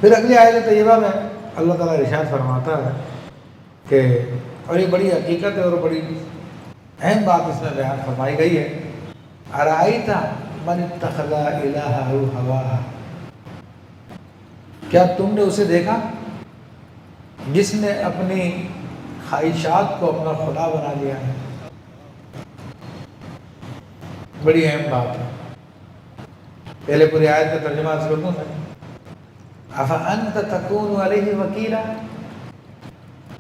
پھر اگلی آیت طیبہ میں اللہ تعالیٰ ارشاد فرماتا ہے کہ، اور یہ بڑی حقیقت ہے اور بڑی اہم بات اس میں بیان فرمائی گئی ہے، ارائیت من اتخذ الہہ ہواہ، کیا تم نے اسے دیکھا جس نے اپنی خواہشات کو اپنا خدا بنا لیا ہے؟ بڑی اہم بات ہے۔ پہلے پوری آیت کا ترجمہ عرض کر دوں میں، افانت تکون علیہ وکیلا،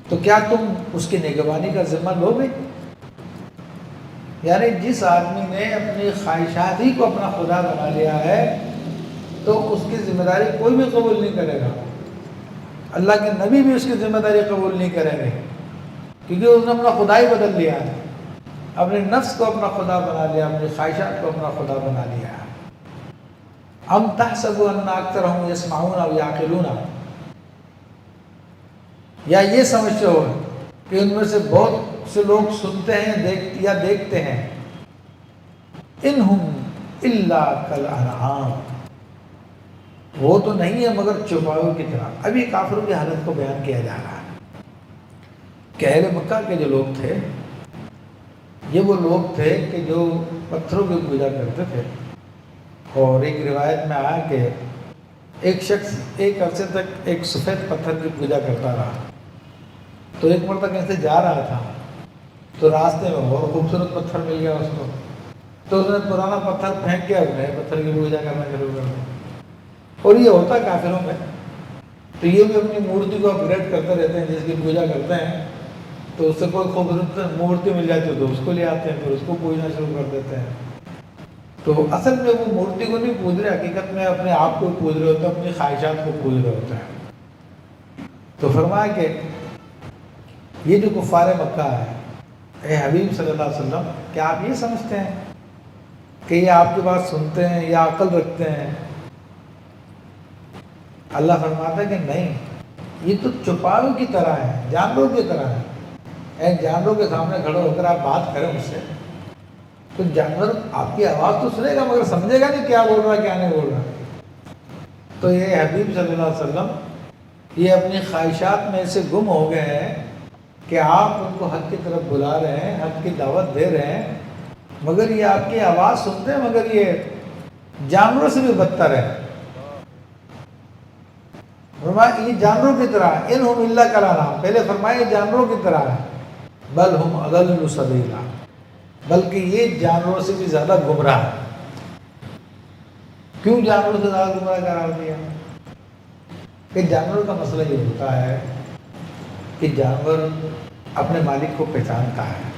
تو کیا تم اس کی نگرانی کا ذمہ لو گے؟ یعنی جس آدمی نے اپنی خواہشات ہی کو اپنا خدا بنا لیا ہے تو اس کی ذمہ داری کوئی بھی قبول نہیں کرے گا، اللہ کے نبی بھی اس کی ذمہ داری قبول نہیں کریں گے، کیونکہ اس نے اپنا خدا ہی بدل لیا ہے، اپنے نفس کو اپنا خدا بنا لیا، اپنی خواہشات کو اپنا خدا بنا لیا ہے۔ ام تحسب ان اکثرهم یسمعون او یعقلون، یا یہ سمجھتے ہو کہ ان میں سے بہت سے لوگ سنتے ہیں یا دیکھتے ہیں، انہم الا کالانعام، وہ تو نہیں ہے مگر چوپایوں کی طرح۔ اب یہ کافروں کی حالت کو بیان کیا جا رہا ہے کہ اہل مکہ کے جو لوگ تھے، یہ وہ لوگ تھے کہ جو پتھروں کی پوجا کرتے تھے، اور ایک روایت میں آیا کہ ایک شخص ایک عرصے تک ایک سفید پتھر کی پوجا کرتا رہا، تو ایک مرتبہ کہیں سے جا رہا تھا تو راستے میں بہت خوبصورت پتھر مل گیا اس کو، تو اس نے پرانا پتھر پھینک کے اپنے پتھر کی پوجا کرنا شروع کر دیا۔ اور یہ ہوتا ہے کافروں میں، تو یہ بھی اپنی مورتی کو اپگریڈ کرتے رہتے ہیں، جس کی پوجا کرتے ہیں تو اس سے کوئی خوبصورت مورتی مل جاتی ہے تو اس کو لے آتے ہیں، پھر اس کو پوجنا شروع کر دیتے ہیں۔ تو اصل میں وہ مورتی کو نہیں پوج رہے، حقیقت میں اپنے آپ کو پوج رہے ہوتے ہیں، اپنی خواہشات کو پوج رہے ہوتے ہیں۔ تو فرمایا کہ یہ جو کفار مکہ ہے، اے حبیب صلی اللہ علیہ وسلم، کیا آپ یہ سمجھتے ہیں کہ یہ آپ کی بات سنتے ہیں یا عقل رکھتے ہیں؟ اللہ فرماتا ہے کہ نہیں، یہ تو چوپایوں کی طرح ہے، جانوروں کی طرح ہے۔ اے جانوروں کے سامنے کھڑے ہو کر آپ بات کریں اس سے تو جانور آپ کی آواز تو سنے گا مگر سمجھے گا نہیں کیا بول رہا ہے کیا نہیں بول رہا۔ تو یہ حبیب صلی اللہ علیہ وسلم یہ اپنی خواہشات میں سے گم ہو گئے ہیں کہ آپ ان کو حق کی طرف بلا رہے ہیں، حق کی دعوت دے رہے ہیں، مگر یہ آپ کی آواز سنتے ہیں مگر یہ جانوروں سے بھی بدتر ہے۔ فرمایا یہ جانوروں کی طرح، انہم الا کالانعام، پہلے فرمایا یہ جانوروں کی طرح ہے، بل ہم اضل سبیلا، بلکہ یہ جانوروں سے بھی زیادہ گمراہ ہے۔ کیوں جانوروں سے زیادہ گمراہ قرار دیا؟ کہ جانوروں کا مسئلہ یہ ہوتا ہے کہ جانور اپنے مالک کو پہچانتا ہے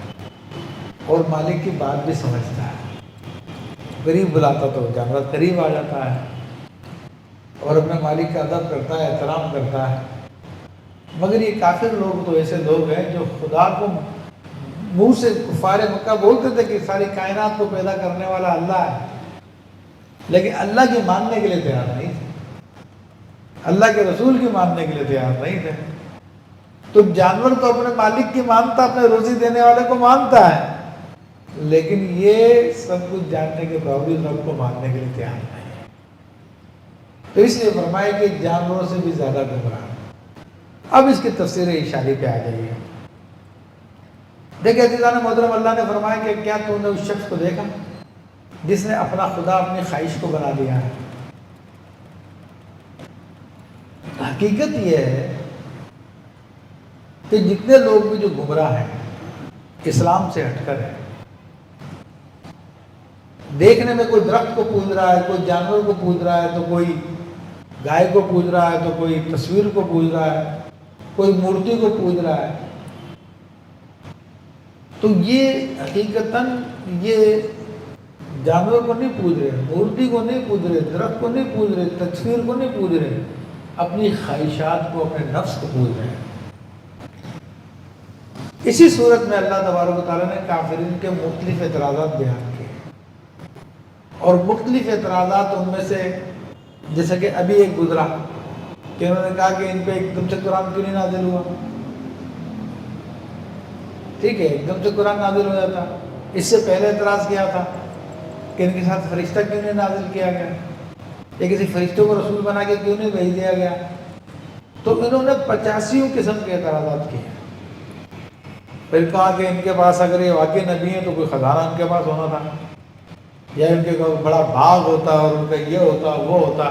اور مالک کی بات بھی سمجھتا ہے، قریب بلاتا تو جانور قریب آ جاتا ہے اور اپنے مالک کا ادب کرتا ہے، احترام کرتا ہے۔ مگر یہ کافر لوگ تو ایسے لوگ ہیں جو خدا کو منہ سے، کفار مکہ بولتے تھے کہ ساری کائنات کو پیدا کرنے والا اللہ ہے، لیکن اللہ کی ماننے کے لیے تیار نہیں تھے، اللہ کے رسول کی ماننے کے لیے تیار نہیں تھے۔ تو جانور تو اپنے مالک کی مانتا، اپنے روزی دینے والے کو مانتا ہے، لیکن یہ سب کچھ جاننے کے باوجود رب کو ماننے کے لیے تیار نہیں ہے۔ تو اس لیے فرمایا کہ جانوروں سے بھی زیادہ گمراہ۔ اب اس کی تفسیر اشاری پہ آ جائیے۔ دیکھیں عزیزان محترم، اللہ نے فرمایا کہ کیا تم نے اس شخص کو دیکھا جس نے اپنا خدا اپنی خواہش کو بنا لیا ہے؟ حقیقت یہ ہے کہ جتنے لوگ بھی جو گمراہ ہیں، اسلام سے ہٹ کر ہیں، دیکھنے میں کوئی درخت کو پوج رہا ہے، کوئی جانور کو پوج رہا ہے، تو کوئی گائے کو پوج رہا ہے، تو کوئی تصویر کو پوج رہا ہے، کوئی مورتی کو پوج رہا ہے، تو یہ حقیقتاً یہ جانور کو نہیں پوج رہے، مورتی کو نہیں پوج رہے، درخت کو نہیں پوج رہے، تصویر کو نہیں پوج رہے، اپنی خواہشات کو، اپنے نفس کو پوج رہے ہیں۔ اسی صورت میں اللہ تبارک و تعالیٰ نے کافرین کے مختلف اعتراضات بیان کیے، اور مختلف اعتراضات ان میں سے جیسا کہ ابھی ایک گزرا کہ انہوں نے کہا کہ ان پہ ایک دم سے قرآن کیوں نہیں نازل ہوا؟ ٹھیک ہے، ایک دم سے قرآن نازل ہو جاتا۔ اس سے پہلے اعتراض کیا تھا کہ ان کے ساتھ فرشتہ کیوں نہیں نازل کیا گیا؟ یہ کسی فرشتوں کو رسول بنا کے کیوں نہیں بھیج دیا گیا؟ تو انہوں نے 85 قسم کے اعتراضات کیے. پھر کہا کہ ان کے پاس اگر یہ واقعی نبی ہیں تو کوئی خزانہ ان کے پاس ہونا تھا، یا ان کے بڑا باغ ہوتا اور ان کا یہ ہوتا وہ ہوتا.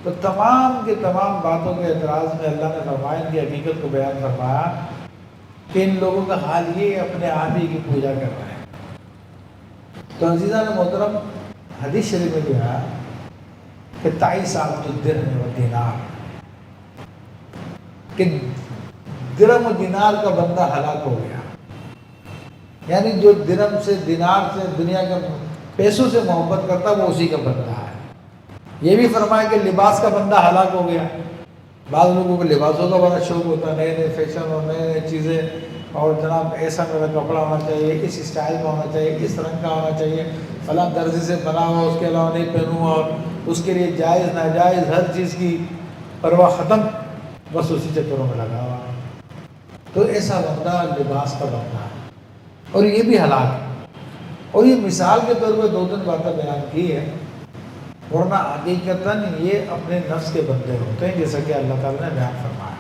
تو تمام کے تمام باتوں کے اعتراض میں اللہ نے فرمایا، ان کی حقیقت کو بیان فرمایا کہ ان لوگوں کا حال یہ اپنے آپ ہی کی پوجا کر رہے ہیں. تو عزیزان محترم، حدیث شریف میں جو ہے کہ 23 الدرہم والدینار، کہ درہم و دینار کا بندہ ہلاک ہو گیا. یعنی جو درہم سے دینار سے دنیا کے پیسوں سے محبت کرتا وہ اسی کا بندہ ہے. یہ بھی فرمایا کہ لباس کا بندہ ہلاک ہو گیا. بعض لوگوں کو لباسوں کا بڑا شوق ہوتا ہے، نئے نئے فیشن اور نئے نئے چیزیں، اور جناب ایسا میرا کپڑا ہونا چاہیے، اس اسٹائل کا ہونا چاہیے، اس رنگ کا ہونا چاہیے، فلاں درزی سے بنا ہوا، اس کے علاوہ نہیں پہنوں، اور اس کے لیے جائز ناجائز ہر چیز کی پرواہ ختم، بس اسی چکروں میں لگا ہوا. تو ایسا بندہ لباس کا بندہ ہے اور یہ بھی ہلاک ہے. اور یہ مثال کے طور پہ 2-3 باتیں بیان کی ہے، ورنہ حقیقتاً یہ اپنے نفس کے بندے ہوتے ہیں، جیسا کہ اللہ تعالیٰ نے بیان فرمایا.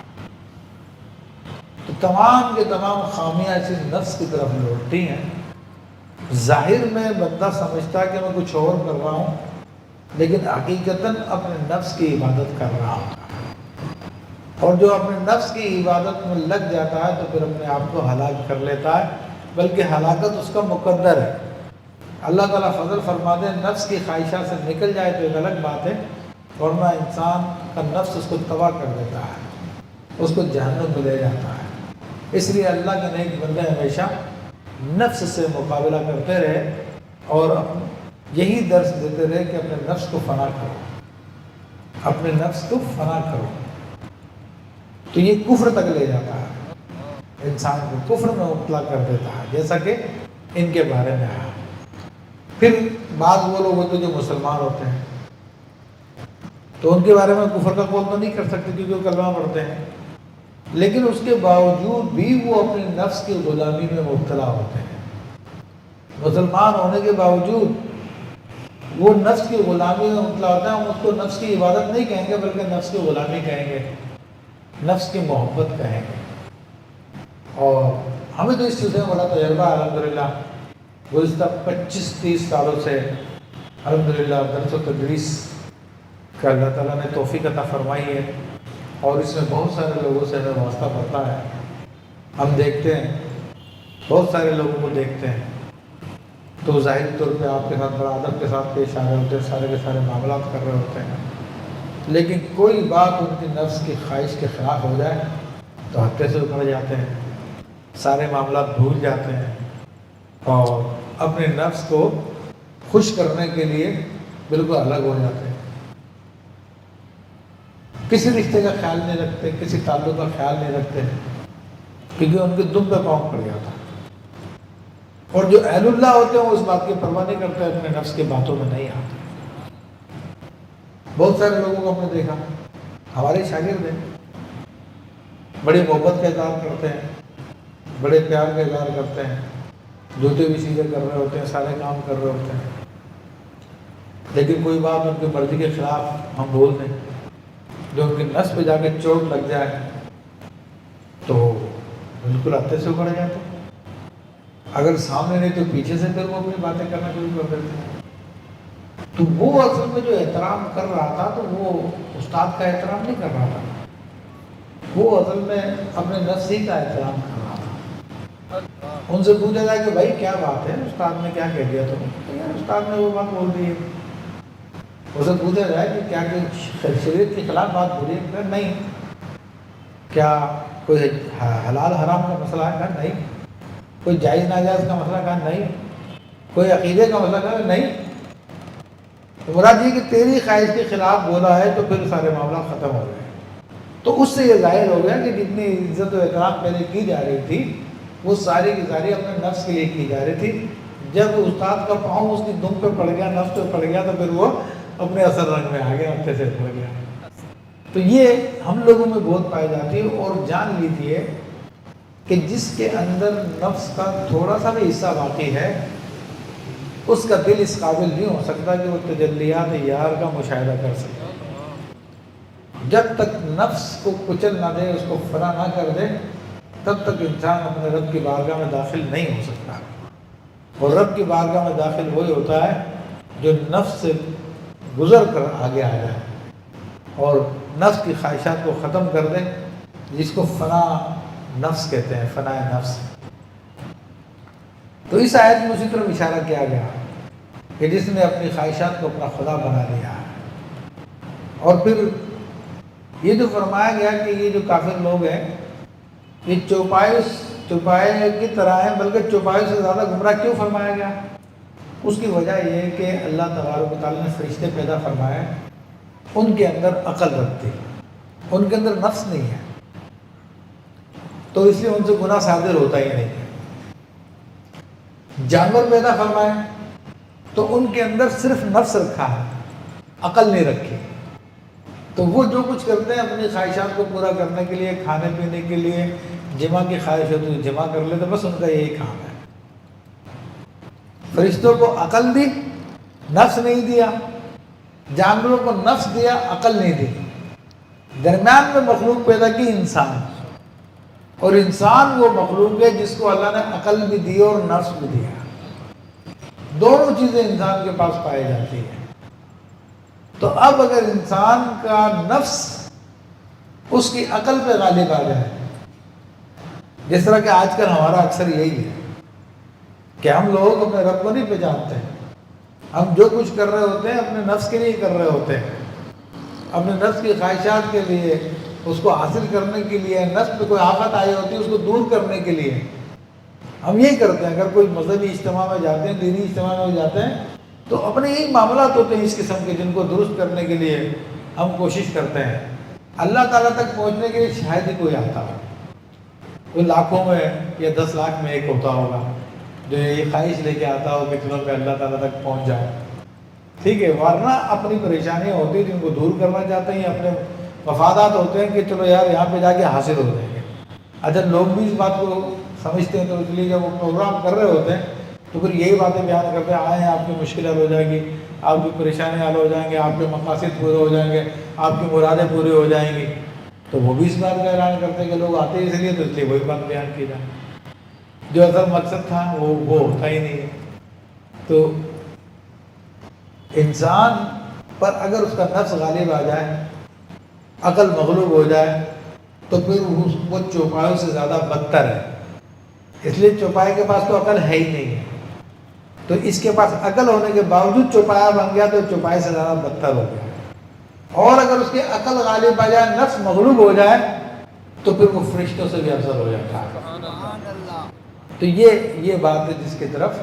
تو تمام کے تمام خامیاں اسی نفس کی طرف لوٹتی ہیں. ظاہر میں بندہ سمجھتا ہے کہ میں کچھ اور کر رہا ہوں، لیکن حقیقتاً اپنے نفس کی عبادت کر رہا ہوں. اور جو اپنے نفس کی عبادت میں لگ جاتا ہے تو پھر اپنے آپ کو ہلاک کر لیتا ہے، بلکہ ہلاکت اس کا مقدر ہے. اللہ تعالیٰ فضل فرما دے، نفس کی خواہشات سے نکل جائے تو ایک الگ بات ہے، ورنہ انسان کا نفس اس کو تباہ کر دیتا ہے، اس کو جہنم میں لے جاتا ہے. اس لیے اللہ کے نیک بندے ہمیشہ نفس سے مقابلہ کرتے رہے اور یہی درس دیتے رہے کہ اپنے نفس کو فنا کرو، اپنے نفس کو فنا کرو. تو یہ کفر تک لے جاتا ہے، انسان کو کفر میں مبتلا کر دیتا ہے، جیسا کہ ان کے بارے میں آیا. پھر بعض وہ لوگ ہوتے جو مسلمان ہوتے ہیں تو ان کے بارے میں کفر کا قول تو نہیں کر سکتے کیونکہ وہ کلمہ پڑھتے ہیں، لیکن اس کے باوجود بھی وہ اپنے نفس کی غلامی میں مبتلا ہوتے ہیں. مسلمان ہونے کے باوجود وہ نفس کی غلامی میں مبتلا ہوتا ہے. ہم اس کو نفس کی عبادت نہیں کہیں گے بلکہ نفس کی غلامی کہیں گے، نفس کی محبت کہیں گے. اور ہمیں تو اس سلسلے میں بڑا تجربہ ہے الحمدللہ. گزشتہ 25-30 سالوں سے الحمدللہ درس و تدریس کا اللہ تعالیٰ نے توفیق عطا فرمائی ہے، اور اس میں بہت سارے لوگوں سے ہمیں واسطہ پڑتا ہے. ہم دیکھتے ہیں، بہت سارے لوگوں کو دیکھتے ہیں تو ظاہری طور پہ آپ کے ساتھ بڑا ادب کے ساتھ پیش آ رہے ہوتے ہیں، سارے کے سارے معاملات کر رہے ہوتے ہیں، لیکن کوئی بات ان کی نفس کی خواہش کے خلاف ہو جائے تو ہتھے سے اکھڑ جاتے ہیں، سارے معاملات بھول جاتے ہیں اور اپنے نفس کو خوش کرنے کے لیے بالکل الگ ہو جاتے ہیں. کسی رشتے کا خیال نہیں رکھتے، کسی تعلق کا خیال نہیں رکھتے، کیونکہ ان کے دم پہ پاؤں پڑ جاتا ہے. اور جو اہل اللہ ہوتے ہیں وہ اس بات کی پرواہ نہیں کرتے، اپنے نفس کی باتوں میں نہیں آتے. بہت سارے لوگوں کو ہم نے دیکھا، ہمارے شاگرد ہیں، بڑی محبت کا اظہار کرتے ہیں، بڑے پیار کا اظہار کرتے ہیں، جوتے بھی سیدھے کر رہے ہوتے ہیں، سارے کام کر رہے ہوتے ہیں، لیکن کوئی بات ان کی مرضی کے خلاف ہم بول دیں، جو ان کی نس پہ جا کے چوٹ لگ جائے تو بالکل ہتھے سے اکھڑ جاتے ہیں. اگر سامنے نہیں تو پیچھے سے پھر وہ اپنی باتیں کرنا شروع کر دیتے ہیں. تو وہ اصل میں جو احترام کر رہا تھا تو وہ استاد کا احترام نہیں کر رہا تھا، وہ اصل میں اپنے نفس ہی کا احترام کر رہا تھا. ان سے پوچھا جائے کہ بھائی کیا بات ہے، استاد نے کیا کہہ دیا تمہیں؟ یار استاد نے وہ بات بول دی ہے. اسے پوچھا جائے کہ کیا شریعت کے خلاف بات بولی ہے؟ کہ نہیں. کیا کوئی حلال حرام کا مسئلہ ہے؟ کہ نہیں. کوئی جائز ناجائز کا مسئلہ؟ کہ نہیں. کوئی عقیدے کا مسئلہ؟ کہ نہیں. تو مراد یہ کہ تیری خواہش کے خلاف بولا ہے تو پھر سارے معاملات ختم ہو گئے. تو اس سے یہ ظاہر ہو گیا کہ جتنی عزت و احترام پہلے کی جا رہی تھی وہ ساری کی ساری اپنے نفس کے لیے کی جا رہی تھی. جب استاد کا پاؤں اس کی دم پہ پڑ گیا، نفس پہ پڑ گیا، تو پھر وہ اپنے اثر رنگ میں آ گیا، ہتھے سے پڑ گیا. تو یہ ہم لوگوں میں بہت پائی جاتی ہے. اور جان لیجیے کہ جس کے اندر نفس کا تھوڑا سا بھی حصہ باقی ہے اس کا دل اس قابل نہیں ہو سکتا کہ وہ تجلیات یار کا مشاہدہ کر سکے۔ جب تک نفس کو کچل نہ دے، اس کو فنا نہ کر دے، تب تک انسان اپنے رب کی بارگاہ میں داخل نہیں ہو سکتا۔ اور رب کی بارگاہ میں داخل وہی ہوتا ہے جو نفس سے گزر کر آگے آ جائے اور نفس کی خواہشات کو ختم کر دے، جس کو فنا نفس کہتے ہیں، فنا نفس۔ تو اس آیت میں اسی طرف اشارہ کیا گیا کہ جس نے اپنی خواہشات کو اپنا خدا بنا لیا ہے۔ اور پھر یہ جو فرمایا گیا کہ یہ جو کافر لوگ ہیں یہ چوپائے کی طرح ہیں، بلکہ چوپائے سے زیادہ گمراہ کیوں فرمایا گیا؟ اس کی وجہ یہ ہے کہ اللہ تبارک و تعالیٰ نے فرشتے پیدا فرمائے، ان کے اندر عقل رکھتی، ان کے اندر نفس نہیں ہے، تو اس لیے ان سے گناہ صادر ہوتا ہی نہیں ہے۔ جانور پیدا فرمائے تو ان کے اندر صرف نفس رکھا ہے، عقل نہیں رکھی، تو وہ جو کچھ کرتے ہیں اپنی خواہشات کو پورا کرنے کے لیے، کھانے پینے کے لیے، جمع کی خواہش ہوتی ہے جمع کر لیتے، بس ان کا یہی کام ہے۔ فرشتوں کو عقل دی، نفس نہیں دیا، جانوروں کو نفس دیا، عقل نہیں دی، درمیان میں مخلوق پیدا کی انسان، اور انسان وہ مخلوق ہے جس کو اللہ نے عقل بھی دی اور نفس بھی دیا، دونوں چیزیں انسان کے پاس پائی جاتی ہیں۔ تو اب اگر انسان کا نفس اس کی عقل پہ غالب آ جائے، جس طرح کہ آج کل ہمارا اکثر یہی ہے کہ ہم لوگ اپنے رب کو نہیں پہچانتے، ہم جو کچھ کر رہے ہوتے ہیں اپنے نفس کے لیے کر رہے ہوتے ہیں، اپنے نفس کی خواہشات کے لیے، اس کو حاصل کرنے کے لیے، نفس پہ کوئی آفت آئی ہوتی ہے اس کو دور کرنے کے لیے ہم یہی کرتے ہیں۔ اگر کوئی مذہبی اجتماع میں جاتے ہیں، دینی اجتماع میں جاتے ہیں، تو اپنے یہی معاملات ہوتے ہیں اس قسم کے جن کو درست کرنے کے لیے ہم کوشش کرتے ہیں۔ اللہ تعالیٰ تک پہنچنے کے لیے شاید ہی کوئی آتا ہو، کوئی لاکھوں میں یا 10 لاکھ میں ایک ہوتا ہوگا جو یہ خواہش لے کے آتا ہو کہ چلو میں اللہ تعالیٰ تک پہنچ جاؤں، ٹھیک ہے، ورنہ اپنی پریشانیاں ہوتی ہیں جن کو دور کرنا چاہتے ہیں، اپنے مفادات ہوتے ہیں کہ چلو یار یہاں پہ جا کے حاصل ہو جائیں گے۔ اچھا لوگ بھی اس بات کو سمجھتے ہیں، تو اس لیے جب وہ پروگرام کر رہے ہوتے ہیں تو پھر یہی باتیں بیان کرتے ہیں، آئیں آپ کی مشکل حل ہو جائے گی، آپ کی پریشانیاں حل ہو جائیں گے، آپ کے مقاصد پورے ہو جائیں گے، آپ کی مرادیں پوری ہو جائیں گی۔ تو وہ بھی اس بات کا اعلان کرتے ہیں کہ لوگ آتے اس لیے، تو اس لیے وہی بات بیان کی جائے، جو اصل مقصد تھا وہ ہوتا ہی نہیں ہے۔ تو انسان پر اگر اس کا نفس غالب آ جائے، عقل مغلوب ہو جائے، تو پھر وہ چوپایوں سے زیادہ بدتر ہے۔ اس لیے چوپائے کے پاس تو عقل ہے ہی نہیں ہے، تو اس کے پاس عقل ہونے کے باوجود چوپایا بن گیا تو چوپائے سے زیادہ بدتر ہو گیا۔ اور اگر اس کی عقل غالب آ جائے، نفس مغلوب ہو جائے، تو پھر وہ فرشتوں سے بھی افضل ہو جاتا ہے۔ تو یہ بات ہے جس کی طرف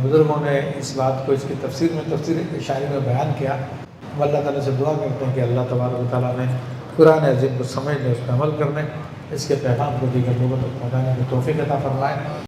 بزرگوں نے اس بات کو اس کی تفسیر اشاری میں بیان کیا۔ ہم اللہ تعالیٰ سے دعا کرتے ہیں کہ اللہ تبارک و تعالیٰ نے قرآن عظیم کو سمجھنے، اس پہ عمل کرنے، اس کے پیغام کو دیگر لوگوں تک پہنچانے کی توفیق عطا فرمائے۔